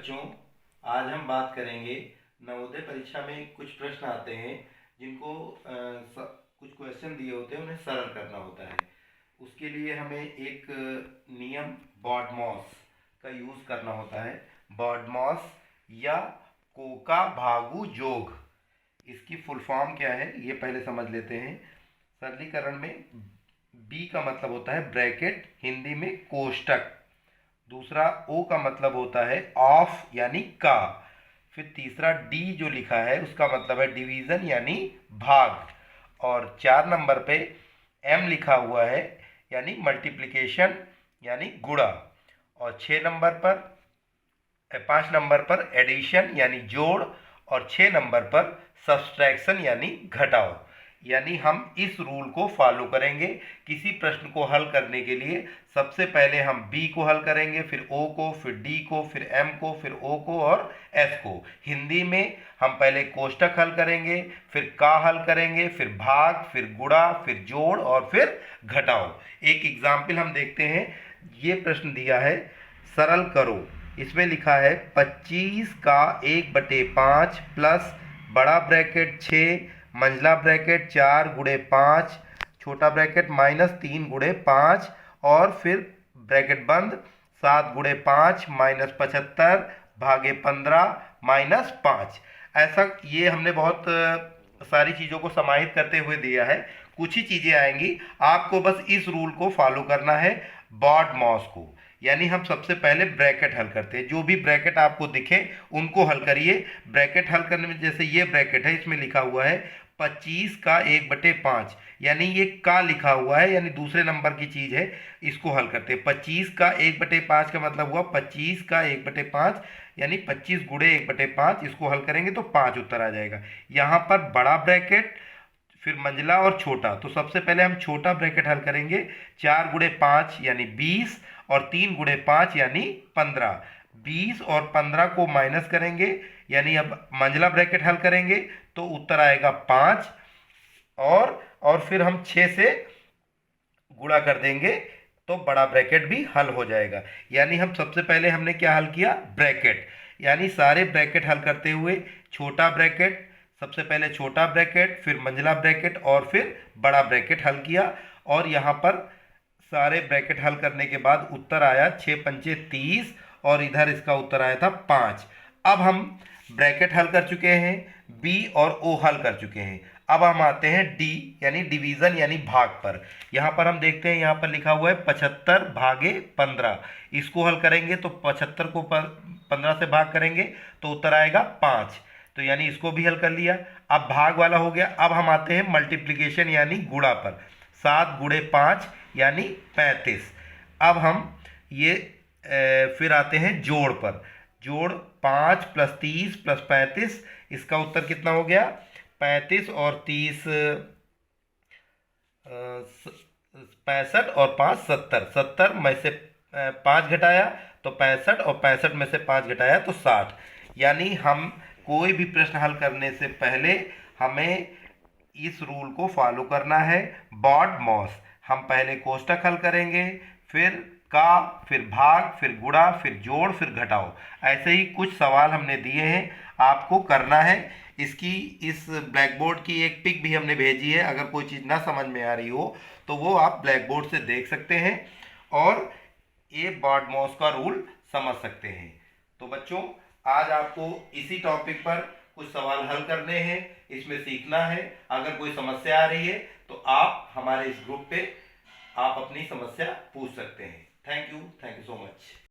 बच्चों, आज हम बात करेंगे। नवोदय परीक्षा में कुछ प्रश्न आते हैं जिनको कुछ क्वेश्चन दिए होते हैं, उन्हें सरल करना होता है। उसके लिए हमें एक नियम बॉडमॉस का यूज़ करना होता है। बॉडमॉस या कोका भागु जोग, इसकी फुल फॉर्म क्या है ये पहले समझ लेते हैं। सरलीकरण में बी का मतलब होता है ब्रैकेट, हिंदी में कोष्टक। दूसरा ओ का मतलब होता है ऑफ यानी का। फिर तीसरा डी जो लिखा है उसका मतलब है डिवीजन यानी भाग। और 4 नंबर पे एम लिखा हुआ है यानी मल्टीप्लिकेशन यानी गुणा। और 5 नंबर पर एडिशन यानी जोड़। और 6 नंबर पर सब्सट्रैक्शन यानी घटाव। यानी हम इस रूल को फॉलो करेंगे। किसी प्रश्न को हल करने के लिए सबसे पहले हम बी को हल करेंगे, फिर ओ को, फिर डी को, फिर एम को, फिर ओ को और एफ को। हिंदी में हम पहले कोष्टक हल करेंगे, फिर का हल करेंगे, फिर भाग, फिर गुणा, फिर जोड़ और फिर घटाव। एक एग्जाम्पल हम देखते हैं। ये प्रश्न दिया है, सरल करो। इसमें लिखा है 25 का 1/5 प्लस बड़ा ब्रैकेट 6 मंझला ब्रैकेट 4 गुणे 5 छोटा ब्रैकेट -3 गुणे 5 और फिर ब्रैकेट बंद 7 गुणे 5 -75 भागे 15 -5। ऐसा ये हमने बहुत सारी चीज़ों को समाहित करते हुए दिया है। कुछ ही चीज़ें आएंगी, आपको बस इस रूल को फॉलो करना है, बॉडमॉस को। यानी हम सबसे पहले ब्रैकेट हल करते हैं। जो भी ब्रैकेट आपको दिखे उनको हल करिए। ब्रैकेट हल करने में जैसे ये ब्रैकेट है, इसमें लिखा हुआ है 25 का 1/5, यानी ये का लिखा हुआ है, यानी दूसरे नंबर की चीज़ है। इसको हल करते हैं। 25 का 1/5 का मतलब हुआ 25 का 1/5, यानी 25 गुणे 1/5। इसको हल करेंगे तो 5 उत्तर आ जाएगा। यहाँ पर बड़ा ब्रैकेट, फिर मंझला और छोटा। तो सबसे पहले हम छोटा ब्रैकेट हल करेंगे। 4 गुणे 5 यानी 20 और 3 गुणे 5 यानी 15। 20 और 15 को माइनस करेंगे, यानी अब मंझला ब्रैकेट हल करेंगे तो उत्तर आएगा 5। और फिर हम 6 से गुणा कर देंगे तो बड़ा ब्रैकेट भी हल हो जाएगा। यानी हम सबसे पहले हमने क्या हल किया, ब्रैकेट। यानी सारे ब्रैकेट हल करते हुए छोटा ब्रैकेट, सबसे पहले छोटा ब्रैकेट, फिर मंझला ब्रैकेट और फिर बड़ा ब्रैकेट हल किया। और यहाँ पर सारे ब्रैकेट हल करने के बाद उत्तर आया 6 पंचे 30 और इधर इसका उत्तर आया था 5। अब हम ब्रैकेट हल कर चुके हैं, बी और ओ हल कर चुके हैं। अब हम आते हैं डी यानी डिवीजन यानी भाग पर। यहाँ पर हम देखते हैं, यहाँ पर लिखा हुआ है 75 भागे 15। इसको हल करेंगे तो 75 को 15 से भाग करेंगे तो उत्तर आएगा 5। तो यानी इसको भी हल कर लिया। अब भाग वाला हो गया। अब हम आते हैं मल्टीप्लिकेशन यानी गुणा पर। 7 गुणे 5 यानी 35। अब हम ये फिर आते हैं जोड़ पर। जोड़ 5 + 30 + 35, इसका उत्तर कितना हो गया, 35 और 30 65 और 5 70। 70 में से 5 घटाया तो 65 और 65 में से 5 घटाया तो 60। यानी हम कोई भी प्रश्न हल करने से पहले हमें इस रूल को फॉलो करना है, बॉडमॉस। हम पहले कोष्टक हल करेंगे, फिर का, फिर भाग, फिर गुणा, फिर जोड़, फिर घटाओ। ऐसे ही कुछ सवाल हमने दिए हैं, आपको करना है। इस ब्लैक बोर्ड की एक पिक भी हमने भेजी है। अगर कोई चीज़ ना समझ में आ रही हो तो वो आप ब्लैक बोर्ड से देख सकते हैं और ये बॉडमॉस का रूल समझ सकते हैं। तो बच्चों, आज आपको इसी टॉपिक पर कुछ सवाल हल करने हैं, इसमें सीखना है। अगर कोई समस्या आ रही है तो आप हमारे इस ग्रुप पे आप अपनी समस्या पूछ सकते हैं। Thank you so much.